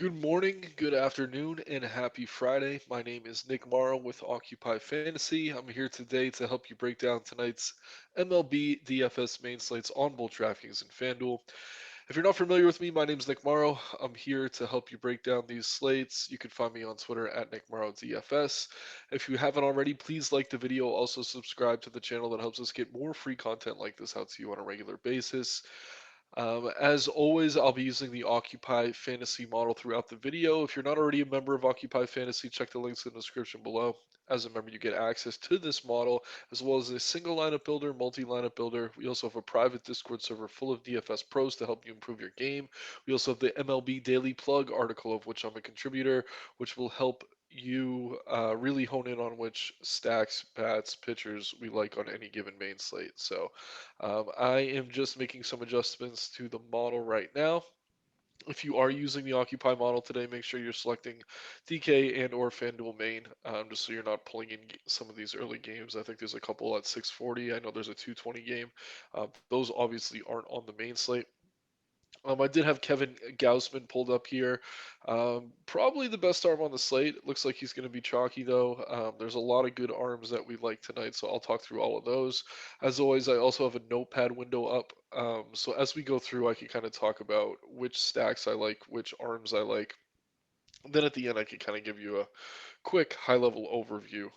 Good morning, good afternoon, and happy Friday. My name is Nick Marro with Occupy Fantasy. I'm here today to help you break down tonight's MLB DFS main slates on both DraftKings and FanDuel. If you're not familiar with me, my name is Nick Marro. I'm here to help you break down these slates. You can find me on Twitter at Nick Marro DFS. If you haven't already, please like the video. Also, subscribe to the channel that helps us get more free content like this out to you on a regular basis. As always, I'll be using the Occupy Fantasy model throughout the video. If you're not already a member of Occupy Fantasy, check the links in the description below. As a member, you get access to this model, as well as a single lineup builder, multi lineup builder. We also have a private Discord server full of DFS pros to help you improve your game. We also have the MLB Daily Plug article, of which I'm a contributor, which will help you really hone in on which stacks, bats, pitchers we like on any given main slate. I am just making some adjustments to the model right now. If you are using the Occupy model today, make sure you're selecting DK and or FanDuel main, just so you're not pulling in some of these early games. I think there's a couple at 640. I know there's a 220 game. Those obviously aren't on the main slate. I did have Kevin Gausman pulled up here. Probably the best arm on the slate. It looks like he's going to be chalky, though. There's a lot of good arms that we like tonight, so I'll talk through all of those. As always, I also have a notepad window up. So as we go through, I can kind of talk about which stacks I like, which arms I like. Then at the end, I can kind of give you a quick high level overview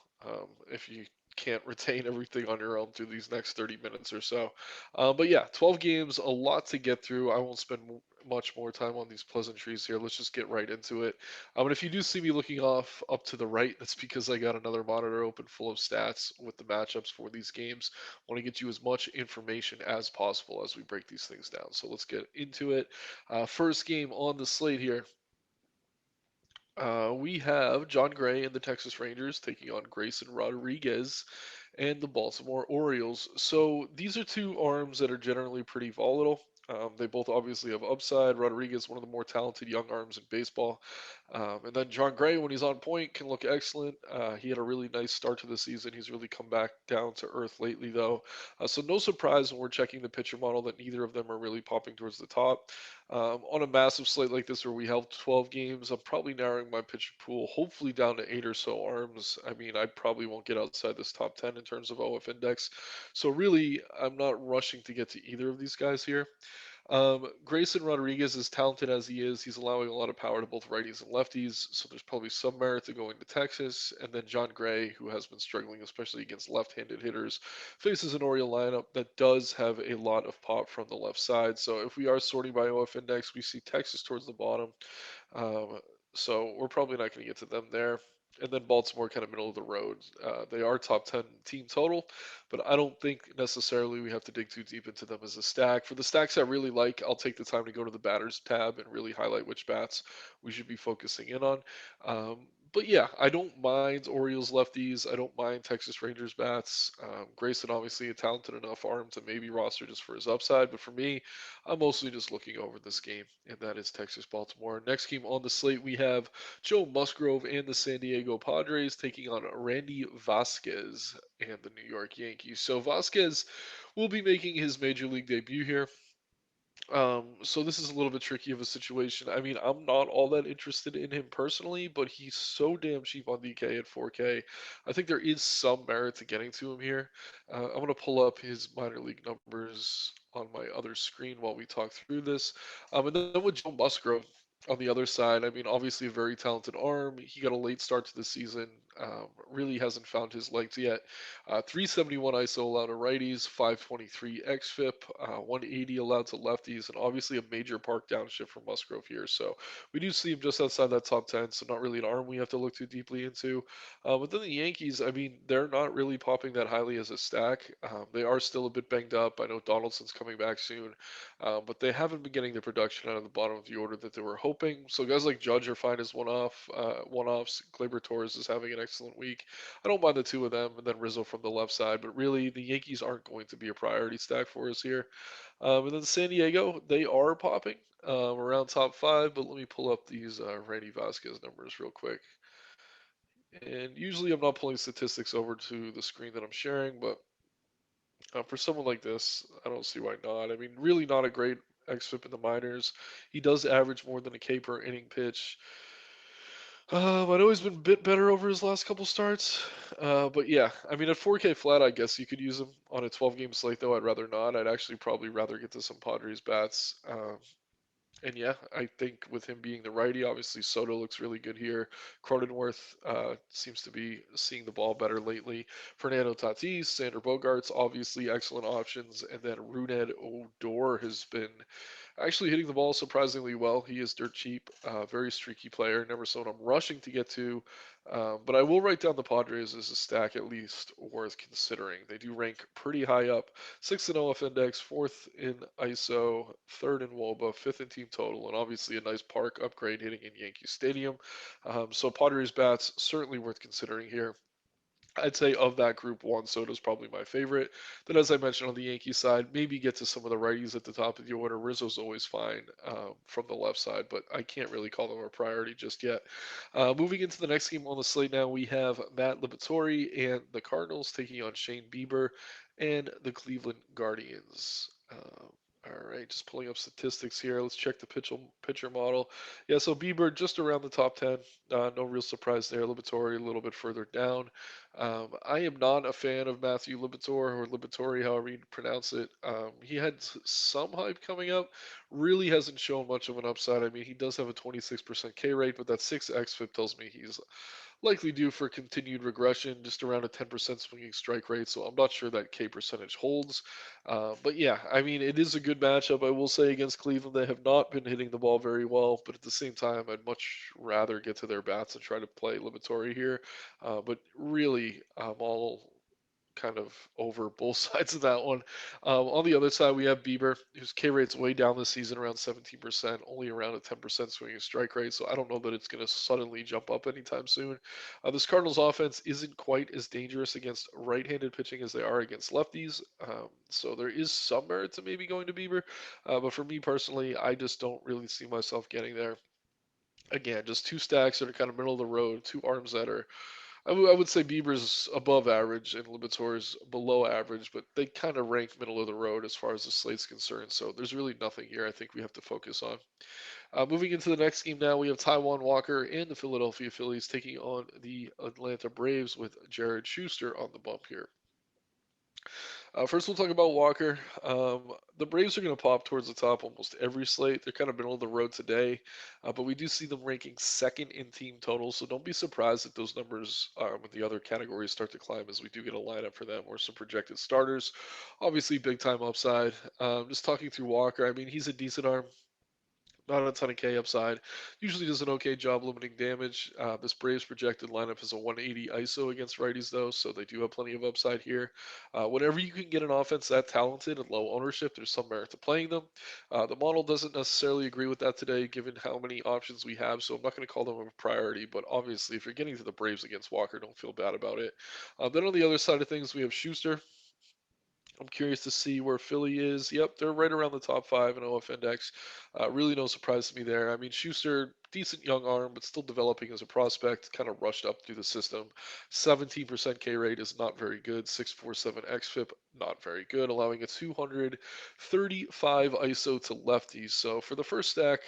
if you can't retain everything on your own through these next 30 minutes or so. But yeah, 12 games, a lot to get through. I won't spend much more time on these pleasantries here. Let's just get right into it. And if you do see me looking off up to the right, that's because I got another monitor open full of stats with the matchups for these games. I want to get you as much information as possible as we break these things down. So let's get into it. First game on the slate here. We have John Gray and the Texas Rangers taking on Grayson Rodriguez and the Baltimore Orioles. So these are two arms that are generally pretty volatile. They both obviously have upside. Rodriguez, one of the more talented young arms in baseball. And then John Gray, when he's on point, can look excellent. He had a really nice start to the season. He's really come back down to earth lately, though. So no surprise when we're checking the pitcher model that neither of them are really popping towards the top. On a massive slate like this where we have 12 games, I'm probably narrowing my pitcher pool, hopefully down to 8 or so arms. I mean, I probably won't get outside this top 10 in terms of OF index. So really, I'm not rushing to get to either of these guys here. Grayson Rodriguez, as talented as he is, he's allowing a lot of power to both righties and lefties, so there's probably some merit to going to Texas. And then John Gray, who has been struggling, especially against left-handed hitters, faces an Oriole lineup that does have a lot of pop from the left side. So if we are sorting by OF index, we see Texas towards the bottom. Um, so we're probably not going to get to them there. And then Baltimore kind of middle of the road. They are top 10 team total, but I don't think necessarily we have to dig too deep into them as a stack. For the stacks I really like, I'll take the time to go to the batters tab and really highlight which bats we should be focusing in on. But yeah, I don't mind Orioles lefties. I don't mind Texas Rangers bats. Grayson, obviously, a talented enough arm to maybe roster just for his upside. But for me, I'm mostly just looking over this game, and that is Texas Baltimore. Next game on the slate, we have Joe Musgrove and the San Diego Padres taking on Randy Vasquez and the New York Yankees. So Vasquez will be making his major league debut here. So this is a little bit tricky of a situation. I mean, I'm not all that interested in him personally, but he's so damn cheap on DK at 4K. I think there is some merit to getting to him here. I'm gonna pull up his minor league numbers on my other screen while we talk through this. And then with Joe Musgrove on the other side, I mean, obviously a very talented arm. He got a late start to the season. Really hasn't found his legs yet. 371 ISO allowed to righties, 523 xFIP, 180 allowed to lefties, and obviously a major park downshift from Musgrove here. So we do see him just outside that top 10, so not really an arm we have to look too deeply into. But then the Yankees, I mean, they're not really popping that highly as a stack. They are still a bit banged up. I know Donaldson's coming back soon, but they haven't been getting the production out of the bottom of the order that they were hoping. So guys like Judge are fine as one-offs. Gleyber Torres is having an excellent week. I don't mind the two of them, and then Rizzo from the left side. But really, the Yankees aren't going to be a priority stack for us here. And then San Diego, they are popping around top five. But let me pull up these Randy Vasquez numbers real quick. And usually, I'm not pulling statistics over to the screen that I'm sharing, but for someone like this, I don't see why not. I mean, really not a great xFIP in the minors. He does average more than a K per inning pitch. I know he's been a bit better over his last couple starts. But yeah, I mean, at 4K flat, I guess you could use him on a 12 game slate, though I'd rather not. I'd actually probably rather get to some Padres bats. And yeah, I think with him being the righty, obviously Soto looks really good here. Cronenworth seems to be seeing the ball better lately. Fernando Tatis, Sander Bogarts, obviously excellent options. And then Runed Odor has been actually hitting the ball surprisingly well. He is dirt cheap, very streaky player. Never someone I'm rushing to get to. But I will write down the Padres as a stack at least worth considering. They do rank pretty high up. Sixth in OF index, fourth in ISO, third in WOBA, fifth in team total, and obviously a nice park upgrade hitting in Yankee Stadium. So Padres bats certainly worth considering here. I'd say of that group, Juan Soto is probably my favorite. Then, as I mentioned on the Yankee side, maybe get to some of the righties at the top of the order. Rizzo's always fine from the left side, but I can't really call them a priority just yet. Moving into the next game on the slate now, we have Matt Liberatore and the Cardinals taking on Shane Bieber and the Cleveland Guardians. All right, just pulling up statistics here. Let's check the pitcher model. Yeah, so Bieber just around the top 10. No real surprise there. Liberatore a little bit further down. I am not a fan of Matthew Liberatore or Liberatore, however you pronounce it. He had some hype coming up. Really hasn't shown much of an upside. I mean, he does have a 26% K rate, but that 6 xFIP tells me he's likely due for continued regression, just around a 10% swinging strike rate. So I'm not sure that K percentage holds. But yeah, I mean, it is a good matchup. I will say against Cleveland, they have not been hitting the ball very well. But at the same time, I'd much rather get to their bats and try to play Liberatore here. But really, I'm all kind of over both sides of that one. On the other side, we have Bieber, whose K rate's way down this season, around 17%, only around a 10% swinging strike rate. So I don't know that it's going to suddenly jump up anytime soon. This Cardinals offense isn't quite as dangerous against right-handed pitching as they are against lefties. So there is some merit to maybe going to Bieber. But for me personally, I just don't really see myself getting there. Again, just two stacks that are kind of middle of the road, two arms that are I would say Bieber's above average and Libatore's below average, but they kind of rank middle of the road as far as the slate's concerned. So there's really nothing here I think we have to focus on. Moving into the next game now, we have Taiwan Walker and the Philadelphia Phillies taking on the Atlanta Braves with Jared Schuster on the bump here. First, we'll talk about Walker. The Braves are going to pop towards the top almost every slate. They're kind of middle of the road today, but we do see them ranking second in team total. So don't be surprised if those numbers in the other categories start to climb as we do get a lineup for them or some projected starters. Obviously, big time upside. Just talking through Walker, I mean, he's a decent arm. Not a ton of K upside. Usually does an okay job limiting damage. This Braves projected lineup is a 180 ISO against righties, though, so they do have plenty of upside here. Whenever you can get an offense that talented and low ownership, there's some merit to playing them. The model doesn't necessarily agree with that today, given how many options we have, so I'm not going to call them a priority. But obviously, if you're getting to the Braves against Walker, don't feel bad about it. Then on the other side of things, we have Schuster. I'm curious to see where Philly is. Yep, they're right around the top five in OF index. Really no surprise to me there. I mean, Schuster, decent young arm, but still developing as a prospect, kind of rushed up through the system. 17% K rate is not very good. 647 xFIP, not very good, allowing a 235 ISO to lefties. So for the first stack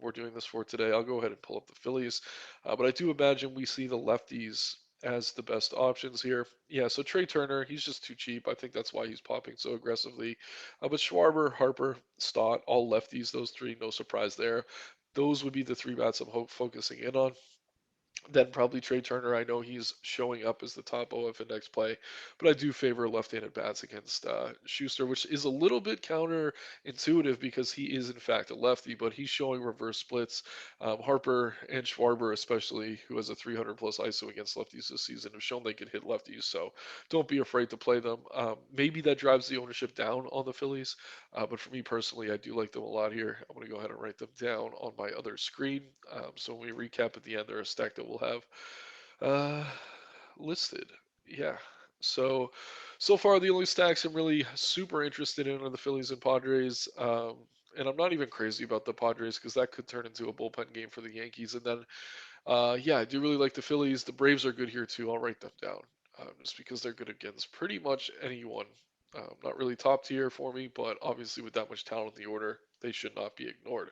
we're doing this for today, I'll go ahead and pull up the Phillies. But I do imagine we see the lefties as the best options here. Yeah, so Trey Turner, he's just too cheap. I think that's why he's popping so aggressively. But Schwarber, Harper, Stott, all lefties, those three, no surprise there. Those would be the three bats I'm focusing in on. Then probably Trey Turner. I know he's showing up as the top OF index play, but I do favor left-handed bats against Schuster, which is a little bit counterintuitive because he is in fact a lefty, but he's showing reverse splits. Harper and Schwarber, especially, who has a 300 plus ISO against lefties this season, have shown they can hit lefties. So don't be afraid to play them. Maybe that drives the ownership down on the Phillies, but for me personally, I do like them a lot here. I'm going to go ahead and write them down on my other screen. So when we recap at the end, they're a stack that we'll have uh, listed. Yeah. So, so far the only stacks I'm really super interested in are the Phillies and Padres. And I'm not even crazy about the Padres because that could turn into a bullpen game for the Yankees. And then, yeah, I do really like the Phillies. The Braves are good here too. I'll write them down just because they're good against pretty much anyone. Not really top tier for me, but obviously with that much talent in the order, they should not be ignored.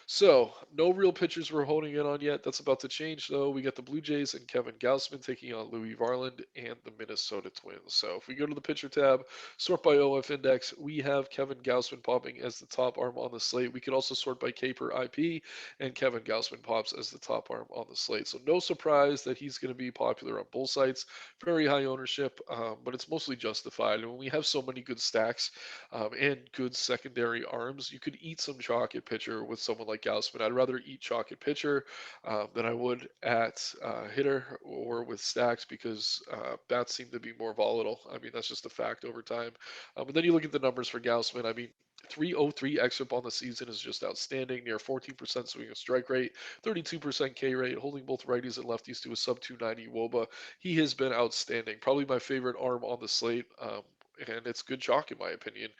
So, no real pitchers we're holding in on yet. That's about to change, though. We got the Blue Jays and Kevin Gausman taking on Louis Varland and the Minnesota Twins. So, if we go to the pitcher tab, sort by OF index, we have Kevin Gausman popping as the top arm on the slate. We could also sort by K per IP, and Kevin Gausman pops as the top arm on the slate. So, no surprise that he's going to be popular on both sites. Very high ownership, but it's mostly justified. And when we have so many good stacks and good secondary arms, you could eat some chalk at pitcher with someone like Gausman. I'd rather eat chalk at pitcher than I would at hitter or with stacks because bats seem to be more volatile. I mean, that's just a fact over time. But then you look at the numbers for Gausman. I mean, 303 xFIP on the season is just outstanding. Near 14% swing and strike rate, 32% K rate, holding both righties and lefties to a sub 290 WOBA. He has been outstanding. Probably my favorite arm on the slate. And it's good chalk in my opinion.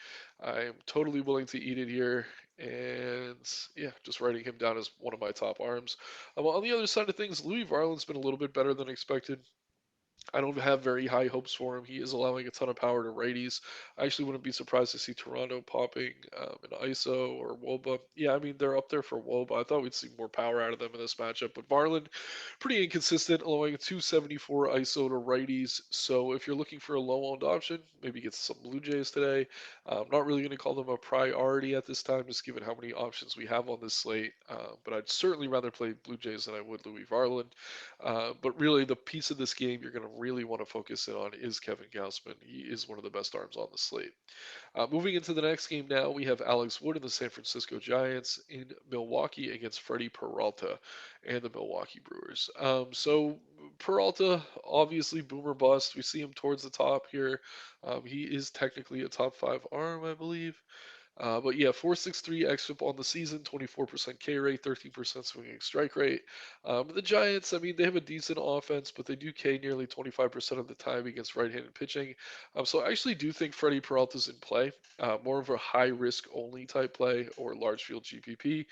I am totally willing to eat it here, and yeah, just writing him down as one of my top arms. On the other side of things, Louis Varland's been a little bit better than expected. I don't have very high hopes for him. He is allowing a ton of power to righties. I actually wouldn't be surprised to see Toronto popping an ISO or WOBA. Yeah, I mean, they're up there for WOBA. I thought we'd see more power out of them in this matchup, but Varland, pretty inconsistent, allowing a 274 ISO to righties. So if you're looking for a low owned option, maybe get some Blue Jays today. I'm not really going to call them a priority at this time, just given how many options we have on this slate. But I'd certainly rather play Blue Jays than I would Louis Varland. But really, the piece of this game you're going to really want to focus in on is Kevin Gausman. He is one of the best arms on the slate. Moving into the next game now, we have Alex Wood and the San Francisco Giants in Milwaukee against Freddie Peralta and the Milwaukee Brewers. So Peralta, obviously boomer bust. We see him towards the top here. He is technically a top five arm, I believe. But yeah, 4.63 xFIP on the season, 24% K rate, 13% swinging strike rate. The Giants, I mean, they have a decent offense, but they do K nearly 25% of the time against right-handed pitching. So I actually do think Freddie Peralta's in play, more of a high risk only type play or large field GPP,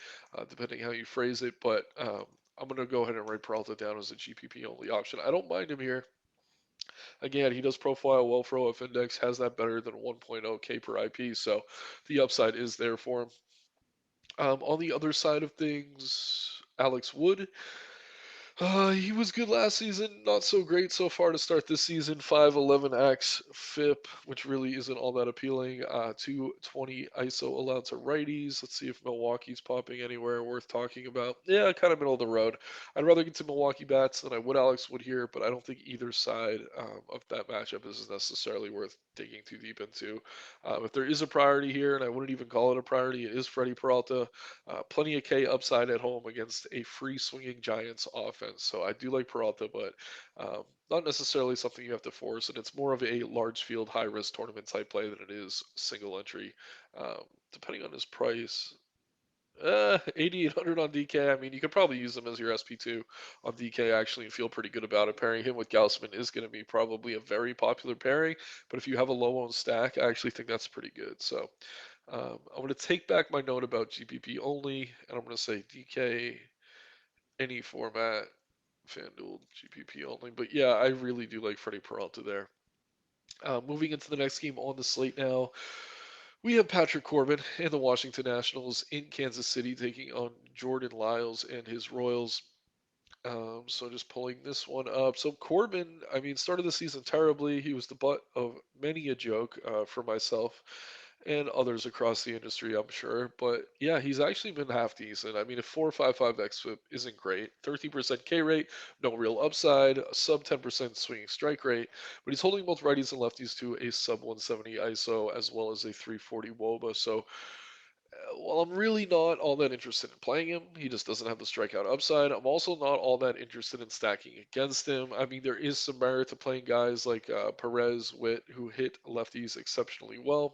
depending how you phrase it. But I'm going to go ahead and write Peralta down as a GPP only option. I don't mind him here. Again, he does profile well for OF index, has that better than 1.0 K per IP, so the upside is there for him. On the other side of things, Alex Wood. He was good last season, not so great so far to start this season. 511x FIP, which really isn't all that appealing. 220 ISO allowed to righties. Let's see if Milwaukee's popping anywhere worth talking about. Yeah, kind of middle of the road. I'd rather get to Milwaukee bats than I would Alex Wood here, but I don't think either side of that matchup is necessarily worth digging too deep into. If there is a priority here, and I wouldn't even call it a priority, it is Freddie Peralta. Plenty of K upside at home against a free swinging Giants offense. So I do like Peralta, but not necessarily something you have to force. And it's more of a large field, high risk tournament type play than it is single entry, um, depending on his price. 8,800 on DK. I mean, you could probably use him as your SP2 on DK actually and feel pretty good about it. Pairing him with Gausman is going to be probably a very popular pairing. But if you have a low owned stack, I actually think that's pretty good. So I'm going to take back my note about GPP only, and I'm going to say DK any format, FanDuel GPP only. But yeah, I really do like Freddie Peralta there. Moving into the next game on the slate now, we have Patrick Corbin and the Washington Nationals in Kansas City taking on Jordan Lyles and his Royals. So just pulling this one up. So Corbin, I mean, started the season terribly. He was the butt of many a joke for myself and others across the industry, I'm sure. But yeah, he's actually been half decent. I mean, a 4.55 xFIP isn't great. 13% K rate, no real upside, a sub 10% swinging strike rate, but he's holding both righties and lefties to a sub 170 ISO as well as a 340 WOBA. So while I'm really not all that interested in playing him, he just doesn't have the strikeout upside. I'm also not all that interested in stacking against him. I mean, there is some merit to playing guys like Perez, Witt, who hit lefties exceptionally well.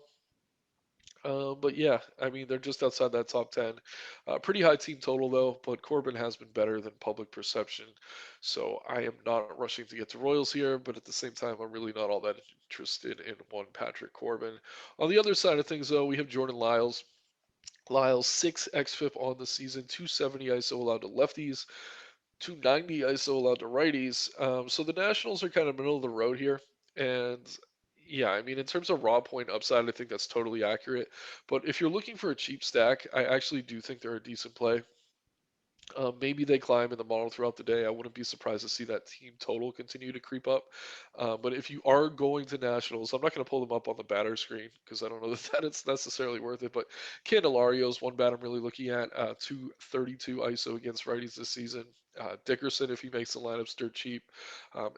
But yeah, I mean, they're just outside that top 10. Pretty high team total, though, but Corbin has been better than public perception. So I am not rushing to get to Royals here, but at the same time, I'm really not all that interested in one Patrick Corbin. On the other side of things, though, we have Jordan Lyles. Lyles 6 xFIP on the season, 270 ISO allowed to lefties, 290 ISO allowed to righties. So the Nationals are kind of middle of the road here, and Yeah, I mean, in terms of raw point upside, I think that's totally accurate. But if you're looking for a cheap stack, I actually do think they're a decent play. Maybe they climb in the model throughout the day. I wouldn't be surprised to see that team total continue to creep up. But if you are going to Nationals, I'm not going to pull them up on the batter screen because I don't know that it's necessarily worth it. But Candelario's one bat I'm really looking at. 232 ISO against righties this season. Dickerson, if he makes the lineups, dirt cheap.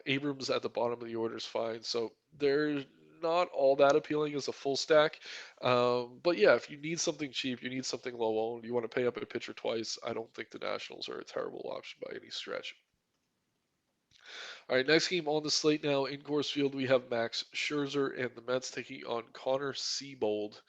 Abrams at the bottom of the order is fine. So they're not all that appealing as a full stack. But yeah, if you need something cheap, you need something low owned, you want to pay up a pitcher twice, I don't think the Nationals are a terrible option by any stretch. All right, next game on the slate now in Coors Field, we have Max Scherzer and the Mets taking on Connor Seabold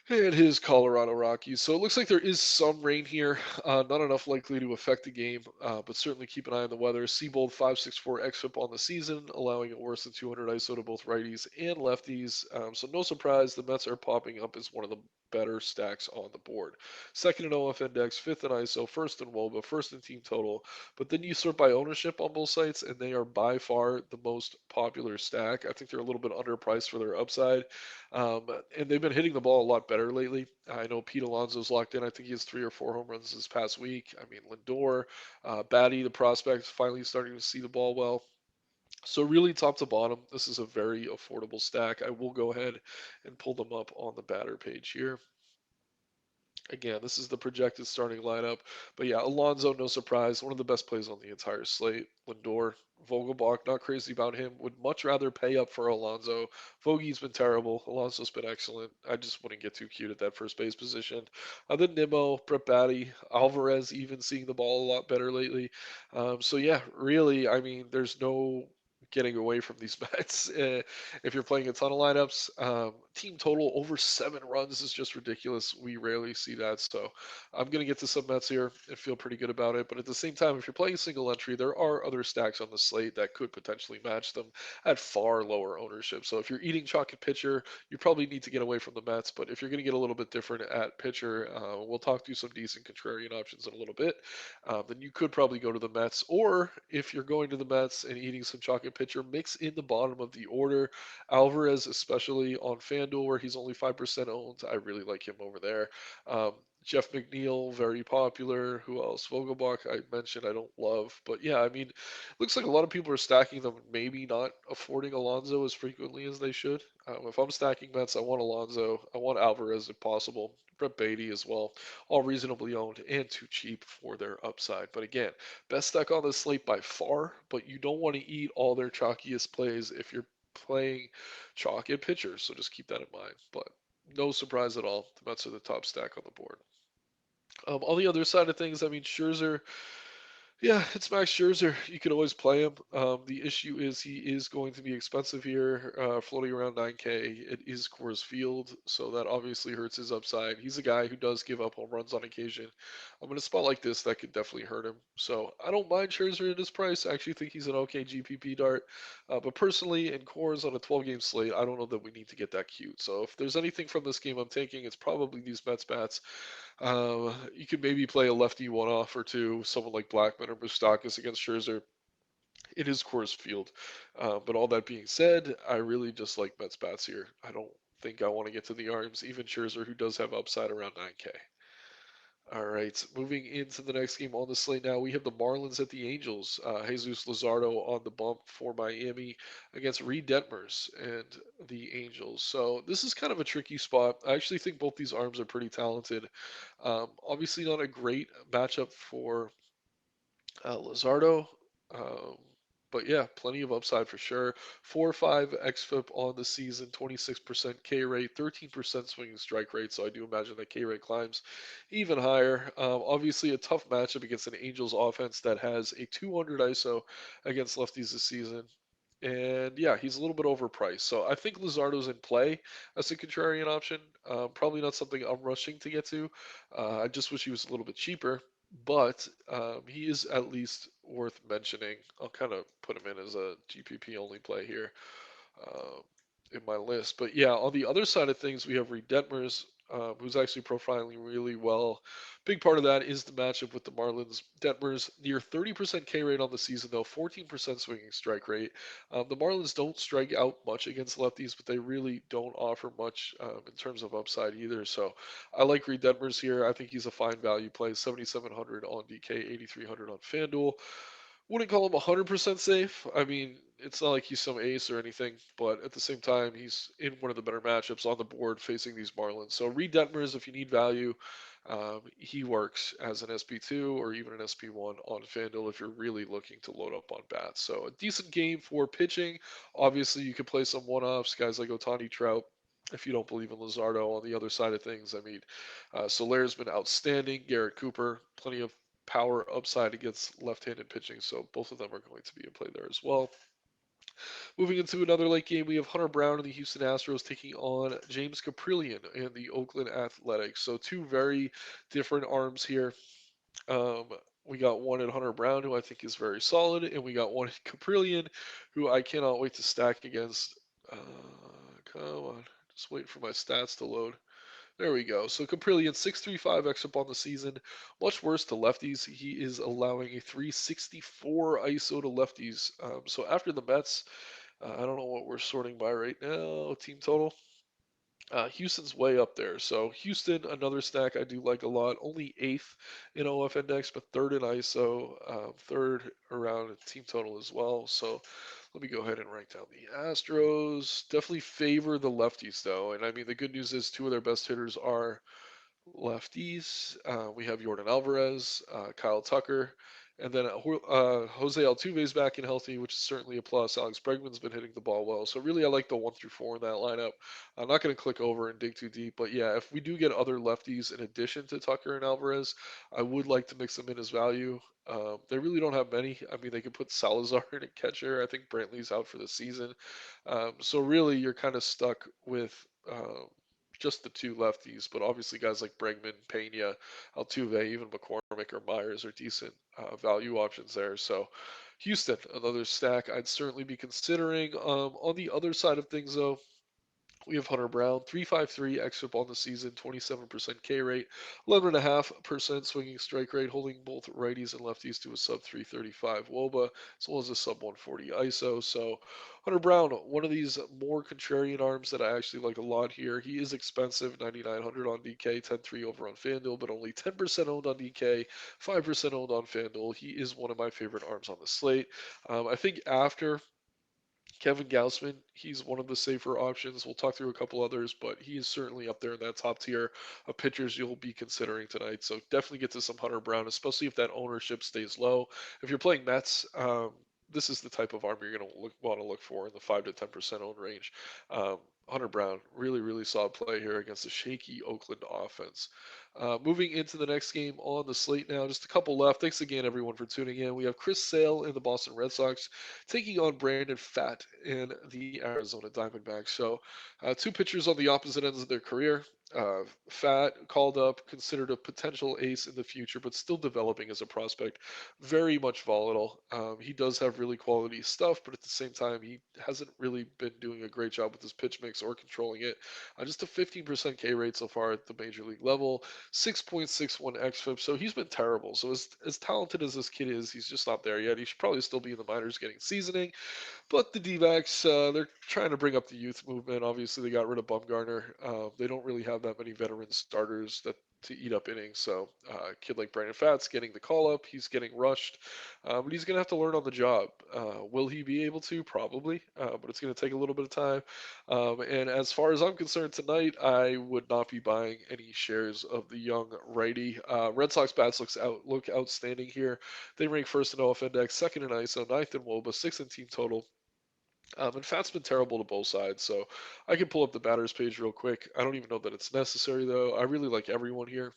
and his Colorado Rockies. So it looks like there is some rain here, not enough likely to affect the game, but certainly keep an eye on the weather. Seabold 5.64 xFIP on the season, allowing it worse than 200 ISO to both righties and lefties. So no surprise, the Mets are popping up as one of the better stacks on the board. Second in OF index, fifth in ISO, first in WOBA, first in team total. But then you sort by ownership on both sites, and they are by far the most popular stack. I think they're a little bit underpriced for their upside. Um, and they've been hitting the ball a lot better lately. I know Pete Alonso's locked in. I think he has 3 or 4 home runs this past week. I mean, Lindor, Batty, the prospect, finally starting to see the ball well. So really, top to bottom, this is a very affordable stack. I will go ahead and pull them up on the batter page here. Again, this is the projected starting lineup. But yeah, Alonso, no surprise, one of the best plays on the entire slate. Lindor, Vogelbach, not crazy about him. Would much rather pay up for Alonso. Vogel's been terrible. Alonso's been excellent. I just wouldn't get too cute at that first base position. Then Nimmo, Brett Batty, Alvarez, even seeing the ball a lot better lately. So yeah, really, I mean, there's no getting away from these bets. If you're playing a ton of lineups, team total over 7 runs is just ridiculous. We rarely see that. So I'm going to get to some Mets here and feel pretty good about it. But at the same time, if you're playing single entry, there are other stacks on the slate that could potentially match them at far lower ownership. So if you're eating chalk at pitcher, you probably need to get away from the Mets. But if you're going to get a little bit different at pitcher, we'll talk through some decent contrarian options in a little bit. Then you could probably go to the Mets. Or if you're going to the Mets and eating some chalk at pitcher, mix in the bottom of the order. Alvarez, especially on FanDuel, where he's only 5% owned. I really like him over there. Um, Jeff McNeil, very popular. Who else? Vogelbach, I mentioned I don't love. But yeah, I mean, looks like a lot of people are stacking them, maybe not affording Alonso as frequently as they should. If I'm stacking Mets, I want Alonso. I want Alvarez if possible. Brett Beatty as well. All reasonably owned and too cheap for their upside. But again, best stack on the slate by far, but you don't want to eat all their chalkiest plays if you're playing chalk at pitchers. So just keep that in mind. But no surprise at all. The Mets are the top stack on the board. On the other side of things, I mean, Scherzer, yeah, it's Max Scherzer. You can always play him. The issue is he is going to be expensive here, floating around 9K. It is Coors Field, so that obviously hurts his upside. He's a guy who does give up home runs on occasion. I'm in a spot like this that could definitely hurt him. So I don't mind Scherzer at his price. I actually think he's an okay GPP dart. But personally, in Coors on a 12-game slate, I don't know that we need to get that cute. So if there's anything from this game I'm taking, it's probably these Mets bats. You could maybe play a lefty one-off or two, someone like Blackman or Moustakas against Scherzer. It is Coors Field. But all that being said, I really just like Mets bats here. I don't think I want to get to the arms, even Scherzer, who does have upside around 9K. All right, moving into the next game on the slate now, we have the Marlins at the Angels. Jesus Luzardo on the bump for Miami against Reed Detmers and the Angels. So this is kind of a tricky spot. I actually think both these arms are pretty talented. Obviously, not a great matchup for Luzardo. Um, but yeah, plenty of upside for sure. 4.5 xFIP on the season, 26% K rate, 13% swinging strike rate. So I do imagine that K rate climbs even higher. Obviously, a tough matchup against an Angels offense that has a 200 ISO against lefties this season. And yeah, he's a little bit overpriced. So I think Luzardo's in play as a contrarian option. Probably not something I'm rushing to get to. I just wish he was a little bit cheaper, but he is at least worth mentioning. I'll kind of put him in as a GPP only play here uh, in my list. But yeah, on the other side of things, we have Reed Detmers. who's actually profiling really well. Big part of that is the matchup with the Marlins. Detmers near 30% K rate on the season, though 14% swinging strike rate. The Marlins don't strike out much against lefties, but they really don't offer much in terms of upside either. So I like Reed Detmers here. I think he's a fine value play. 7,700 on DK, 8,300 on FanDuel. Wouldn't call him 100% safe. I mean, it's not like he's some ace or anything, but at the same time, he's in one of the better matchups on the board facing these Marlins. So Reed Detmers, if you need value, he works as an SP2 or even an SP1 on FanDuel if you're really looking to load up on bats. So a decent game for pitching. Obviously, you could play some one-offs, guys like Otani Trout. If you don't believe in Luzardo on the other side of things, I mean, Solaire's been outstanding. Garrett Cooper, plenty of power upside against left-handed pitching, so both of them are going to be in play there as well. Moving into another late game, we have Hunter Brown and the Houston Astros taking on James Caprillion and the Oakland Athletics. So two very different arms here. Um, we got one at Hunter Brown, who I think is very solid, and we got one at Caprillion, who I cannot wait to stack against. Come on, just waiting for my stats to load. There we go. So Caprillion, 6.35 xFIP on the season. Much worse to lefties. He is allowing a 364 ISO to lefties. So after the Mets, I don't know what we're sorting by right now. Team total. Houston's way up there. So Houston, another stack I do like a lot. Only eighth in OF index, but third in ISO, third around team total as well. So let me go ahead and rank down the Astros. Definitely favor the lefties though, and I mean the good news is two of their best hitters are lefties. We have Jordan Alvarez, Kyle Tucker, and then Jose Altuve is back and healthy, which is certainly a plus. Alex Bregman's been hitting the ball well, so really I like the 1 through 4 in that lineup. I'm not going to click over and dig too deep, but yeah, if we do get other lefties in addition to Tucker and Alvarez, I would like to mix them in as value. They really don't have many. I mean, they could put Salazar in at catcher. I think Brantley's out for the season. So really, you're kind of stuck with just the two lefties, but obviously guys like Bregman, Pena, Altuve, even McCormick or Myers are decent value options there. So Houston, another stack I'd certainly be considering. On the other side of things, though, we have Hunter Brown, 3.53 xFIP on the season, 27% K rate, 11.5% swinging strike rate, holding both righties and lefties to a sub 335 WOBA, as well as a sub 140 ISO. So Hunter Brown, one of these more contrarian arms that I actually like a lot here. He is expensive, 9,900 on DK, 10.3 over on FanDuel, but only 10% owned on DK, 5% owned on FanDuel. He is one of my favorite arms on the slate. I think after Kevin Gausman, he's one of the safer options. We'll talk through a couple others, but he is certainly up there in that top tier of pitchers you'll be considering tonight. So definitely get to some Hunter Brown, especially if that ownership stays low. If you're playing Mets, this is the type of arm you're going to want to look for in the 5 to 10% own range. Hunter Brown, really, really solid play here against a shaky Oakland offense. Moving into the next game on the slate now, just a couple left. Thanks again, everyone, for tuning in. We have Chris Sale and the Boston Red Sox taking on Brandon Pfaadt and the Arizona Diamondbacks. So, two pitchers on the opposite ends of their career. Pfaadt called up, considered a potential ace in the future, but still developing as a prospect. Very much volatile. He does have really quality stuff, but at the same time, he hasn't really been doing a great job with his pitch mix or controlling it. Just a 15% K rate so far at the major league level, 6.61 xFIP. So he's been terrible. So as talented as this kid is, he's just not there yet. He should probably still be in the minors getting seasoning. But the D-backs, they're trying to bring up the youth movement. Obviously, they got rid of Bumgarner. They don't really have that many veteran starters that to eat up innings. So a kid like Brandon Pfaadt's getting the call up. He's getting rushed, but he's going to have to learn on the job. Will he be able to? Probably, but it's going to take a little bit of time. And as far as I'm concerned tonight, I would not be buying any shares of the young righty. Red Sox bats look outstanding here. They rank first in OF index, second in ISO, ninth in WOBA, sixth in team total. And Fat's been terrible to both sides, so I can pull up the batters page real quick. I don't even know that it's necessary though. I really like everyone here.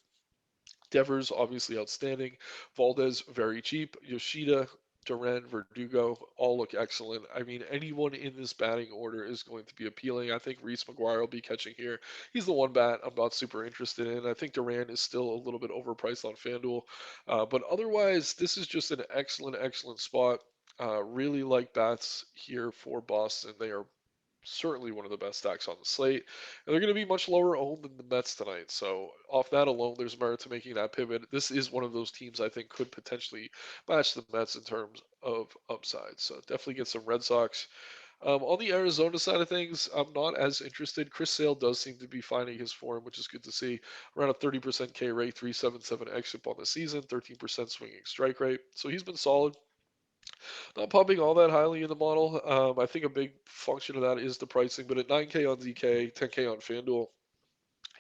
Devers, obviously outstanding. Valdez, very cheap. Yoshida, Duran, Verdugo, all look excellent. I mean, anyone in this batting order is going to be appealing. I think Reese McGuire will be catching here. He's the one bat I'm not super interested in. I think Duran is still a little bit overpriced on FanDuel. But otherwise, this is just an excellent, excellent spot. Really like bats here for Boston. They are certainly one of the best stacks on the slate. And they're going to be much lower owned than the Mets tonight. So off that alone, there's merit to making that pivot. This is one of those teams I think could potentially match the Mets in terms of upside. So definitely get some Red Sox. On the Arizona side of things, I'm not as interested. Chris Sale does seem to be finding his form, which is good to see. Around a 30% K rate, 377 xFIP on the season, 13% swinging strike rate. So he's been solid. Not popping all that highly in the model. I think a big function of that is the pricing, but at 9K on ZK, 10K on FanDuel,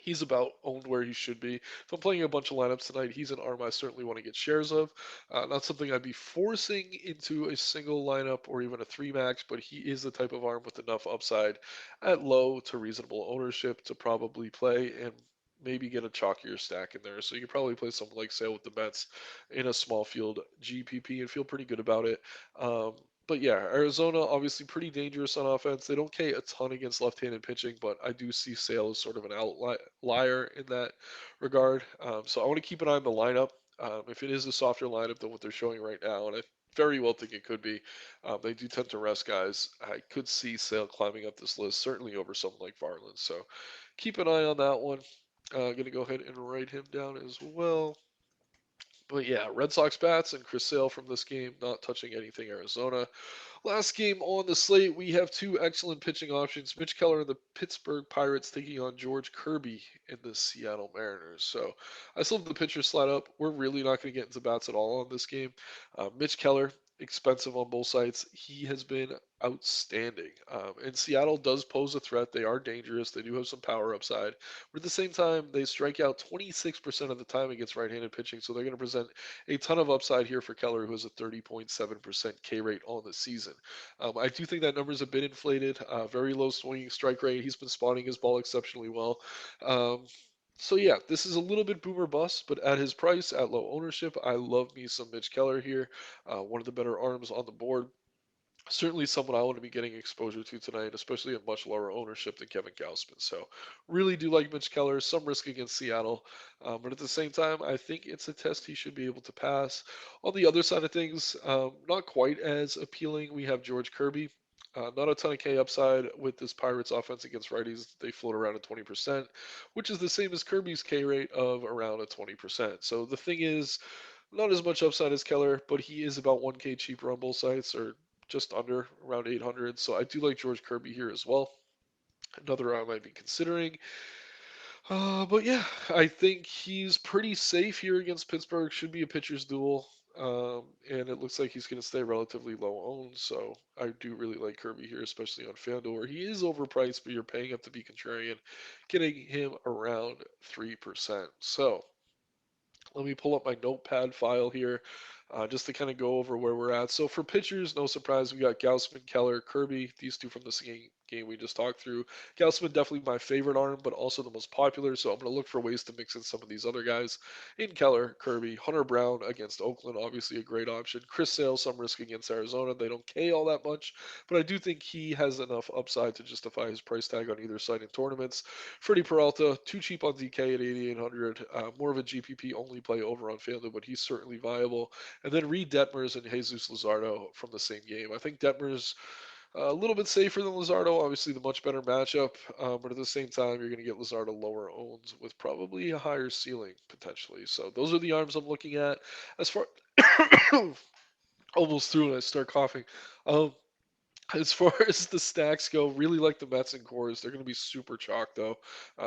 he's about owned where he should be. If I'm playing a bunch of lineups tonight, he's an arm I certainly want to get shares of. Not something I'd be forcing into a single lineup or even a three max, but he is the type of arm with enough upside at low to reasonable ownership to probably play and maybe get a chalkier stack in there. So you could probably play something like Sale with the Mets in a small field GPP and feel pretty good about it. Um, but yeah, Arizona obviously pretty dangerous on offense. They don't K a ton against left-handed pitching, but I do see Sale as sort of an outlier in that regard. So I want to keep an eye on the lineup. If it is a softer lineup than what they're showing right now, and I very well think it could be, they do tend to rest guys. I could see Sale climbing up this list, certainly over something like Varland. So keep an eye on that one. Going to go ahead and write him down as well. But yeah, Red Sox bats and Chris Sale from this game, not touching anything Arizona. Last game on the slate, we have two excellent pitching options. Mitch Keller and the Pittsburgh Pirates taking on George Kirby and the Seattle Mariners. So I still have the pitcher slide up. We're really not going to get into bats at all on this game. Mitch Keller, expensive on both sides. He has been outstanding. And Seattle does pose a threat. They are dangerous. They do have some power upside. But at the same time, they strike out 26% of the time against right-handed pitching. So they're going to present a ton of upside here for Keller, who has a 30.7% K rate on the season. I do think that number is a bit inflated. Very low swinging strike rate. He's been spotting his ball exceptionally well. Um, so yeah, this is a little bit boomer bust, but at his price, at low ownership, I love me some Mitch Keller here. One of the better arms on the board. Certainly someone I want to be getting exposure to tonight, especially at much lower ownership than Kevin Gausman. So really do like Mitch Keller. Some risk against Seattle, but at the same time, I think it's a test he should be able to pass. On the other side of things, not quite as appealing. We have George Kirby. Not a ton of K upside with this Pirates offense against righties. They float around at 20%, which is the same as Kirby's K rate of around a 20%. So the thing is, not as much upside as Keller, but he is about 1K cheaper on both sides, or just under around 800. So I do like George Kirby here as well. Another I might be considering. But yeah, I think he's pretty safe here against Pittsburgh. Should be a pitcher's duel. And it looks like he's going to stay relatively low owned. So I do really like Kirby here, especially on FanDuel, where he is overpriced, but you're paying up to be contrarian, getting him around 3%. So let me pull up my notepad file here just to kind of go over where we're at. So for pitchers, no surprise, we got Gausman, Keller, Kirby, these two from the game we just talked through. Gausman definitely my favorite arm, but also the most popular. So I'm going to look for ways to mix in some of these other guys. In Keller, Kirby, Hunter Brown against Oakland, obviously a great option. Chris Sale, some risk against Arizona. They don't K all that much, but I do think he has enough upside to justify his price tag on either side in tournaments. Freddie Peralta, too cheap on DK at 8,800. More of a GPP only play over on FanDuel, but he's certainly viable. And then Reed Detmers and Jesus Luzardo from the same game. I think Detmers a little bit safer than Luzardo, obviously the much better matchup, but at the same time, you're going to get Luzardo lower owns with probably a higher ceiling potentially. So those are the arms I'm looking at. As far almost through and I start coughing. Um, as far as the stacks go, really like the Mets and Cores. They're going to be super chalk though.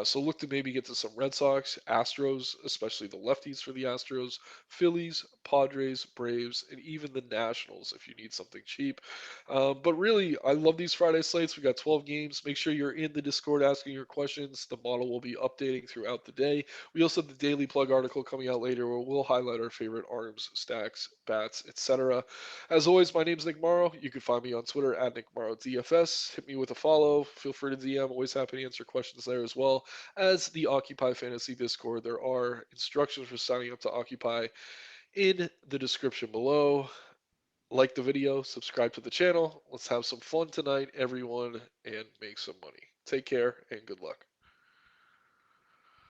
So look to maybe get to some Red Sox, Astros, especially the lefties for the Astros, Phillies, Padres, Braves, and even the Nationals if you need something cheap. But really, I love these Friday slates. We got 12 games. Make sure you're in the Discord asking your questions. The model will be updating throughout the day. We also have the Daily Plug article coming out later where we'll highlight our favorite arms, stacks, bats, etc. As always, my name is Nick Marro. You can find me on Twitter at Nick Marro DFS. Hit me with a follow. Feel free to DM. Always happy to answer questions there as well as the Occupy Fantasy Discord. There are instructions for signing up to Occupy in the description below. Like the video, subscribe to the channel. Let's have some fun tonight, everyone, and make some money. Take care and good luck.